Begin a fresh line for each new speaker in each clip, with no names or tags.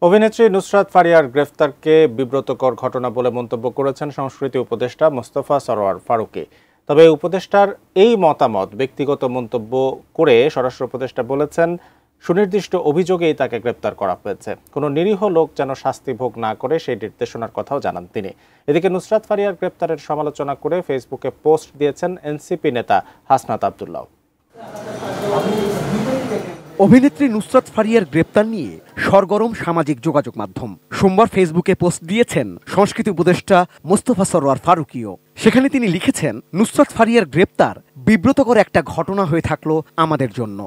অভিনেত্রী নুসরাত ফারিয়ার গ্রেফতারকে বিব্রতকর ঘটনা বলে মন্তব্য করেছেন সংস্কৃতি উপদেষ্টা মোস্তফা সরোয়ার ফারুকী। তবে উপদেষ্টার এই মতামত ব্যক্তিগত মন্তব্য করে স্বরাষ্ট্র উপদেষ্টা বলেছেন, সুনির্দিষ্ট অভিযোগেই তাকে গ্রেপ্তার করা হয়েছে। কোনো নিরীহ লোক যেন শাস্তি ভোগ না করে সেই নির্দেশনার কথাও জানান তিনি। এদিকে নুসরাত ফারিয়ার গ্রেপ্তারের সমালোচনা করে ফেসবুকে পোস্ট দিয়েছেন এনসিপি নেতা হাসনাত আব্দুল্লাহ।
অভিনেত্রী নুসরাত ফারিয়ার গ্রেপ্তার নিয়ে সরগরম সামাজিক যোগাযোগ মাধ্যম। সোমবার ফেসবুকে পোস্ট দিয়েছেন সংস্কৃতি উপদেষ্টা মোস্তফা সরোয়ার ফারুকীও। সেখানে তিনি লিখেছেন, নুসরাত ফারিয়ার গ্রেপ্তার বিব্রতকর একটা ঘটনা হয়ে থাকলো আমাদের জন্য।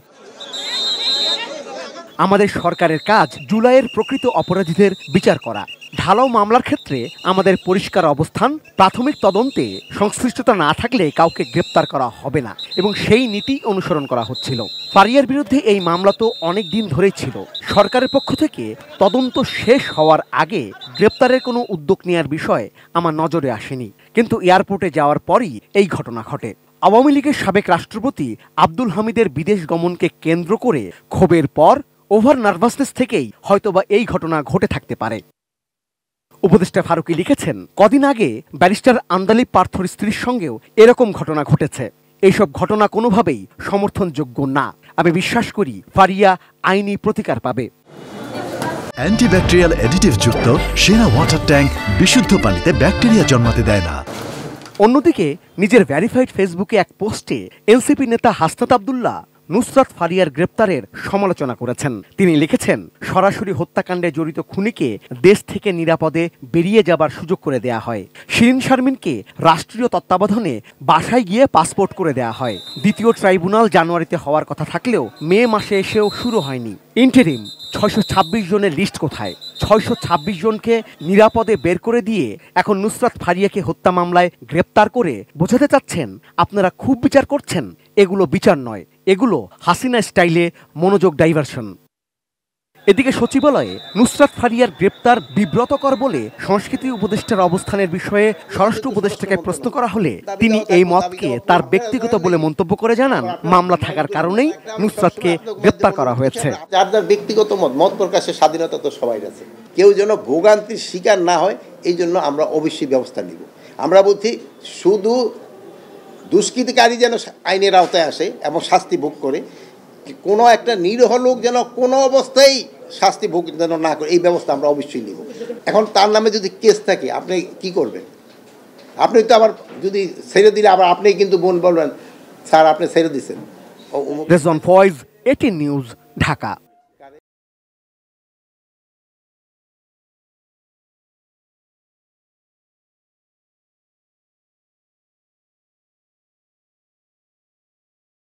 আমাদের সরকারের কাজ জুলাইয়ের প্রকৃত অপরাধীদের বিচার করা। ঢালাও মামলার ক্ষেত্রে আমাদের পরিষ্কার অবস্থান, প্রাথমিক তদন্তে সংশ্লিষ্টতা না থাকলে কাউকে গ্রেপ্তার করা হবে না এবং সেই নীতি অনুসরণ করা হচ্ছিল। ফারিয়ার বিরুদ্ধে এই মামলা তো অনেক দিন ধরেই ছিল। সরকারের পক্ষ থেকে তদন্ত শেষ হওয়ার আগে গ্রেপ্তারের কোনো উদ্যোগ নেওয়ার বিষয় আমার নজরে আসেনি, কিন্তু এয়ারপোর্টে যাওয়ার পরই এই ঘটনা ঘটে। আওয়ামী লীগের সাবেক রাষ্ট্রপতি আব্দুল হামিদের বিদেশ গমনকে কেন্দ্র করে ক্ষোভের পর ওভার নার্ভাসনেস থেকেই হয়তোবা এই ঘটনা ঘটে থাকতে পারে। উপদেষ্টা ফারুকী লিখেছেন, কদিন আগে ব্যারিস্টার আন্দালিব পার্থর স্ত্রীর সঙ্গেও এরকম ঘটনা ঘটেছে। এইসব ঘটনা কোনোভাবেই সমর্থনযোগ্য না। আমি বিশ্বাস করি ফারিয়া আইনি প্রতিকার পাবে।
অ্যান্টিব্যাকটেরিয়াল অ্যাডিটিভ যুক্ত সেরা ওয়াটার ট্যাঙ্ক বিশুদ্ধ পানিতে ব্যাকটেরিয়া জন্মাতে দেয় না।
অন্যদিকে নিজের ভেরিফাইড ফেসবুকে এক পোস্টে এনসিপি নেতা হাসনাত আব্দুল্লাহ নুসরাত ফারিয়ার গ্রেপ্তারের সমালোচনা করেছেন। তিনি লিখেছেন, সরাসরি হত্যাকাণ্ডে জড়িত খুনিকে দেশ থেকে নিরাপদে বেরিয়ে যাবার সুযোগ করে দেয়া হয়। শিরিন শারমিনকে রাষ্ট্রীয় তত্ত্বাবধানে বাসায় গিয়ে পাসপোর্ট করে দেয়া হয়। দ্বিতীয় ট্রাইব্যুনাল জানুয়ারিতে হওয়ার কথা থাকলেও মে মাসে এসেও শুরু হয়নি। ইন্টারিম 626 জনের লিস্ট কোথায়? 626 জনকে নিরাপদে বের করে দিয়ে এখন নুসরাত ফারিয়াকে হত্যা মামলায় গ্রেপ্তার করে বোঝাতে চাচ্ছেন আপনারা খুব বিচার করছেন। এগুলো বিচার নয়, এগুলো হাসিনা স্টাইলে মনোযোগ ডাইভারশন। এদিকে সচিবালয়ে নুসরাত ফারিয়ার গ্রেপ্তার বিব্রতকর বলে সংস্কৃতি উপদেষ্টার অবস্থানের বিষয়ে স্বরাষ্ট্র উপদেষ্টাকে প্রশ্ন করা হলে তিনি এই মতকে তার ব্যক্তিগত বলে মন্তব্য করে জানান, মামলা থাকার কারণেই নুসরাতকে গ্রেপ্তার করা হয়েছে।
যার যার ব্যক্তিগত মত প্রকাশের স্বাধীনতা তো সবাই আছে, কেউ যেন ভোগান্তির শিকার না হয় এই জন্য আমরা অবশ্যই ব্যবস্থা নিব। আমরা বলছি শুধু দুষ্কৃতিকারী যেন আইনের আওতায় আসে এবং শাস্তি ভোগ করে, কোনো একটা নিরীহ লোক যেন কোনো অবস্থায় শাস্তি ভোগ যেন না করে, এই ব্যবস্থা আমরা অবশ্যই নিব। এখন তার নামে যদি কেস থাকে আপনি কি করবেন? আপনি তো আবার যদি ছেড়ে দিলে আবার আপনি কিন্তু বলবেন স্যার আপনি ছেড়ে দিচ্ছেন।
রেজওয়ান ফয়েজ, 18 নিউজ, ঢাকা।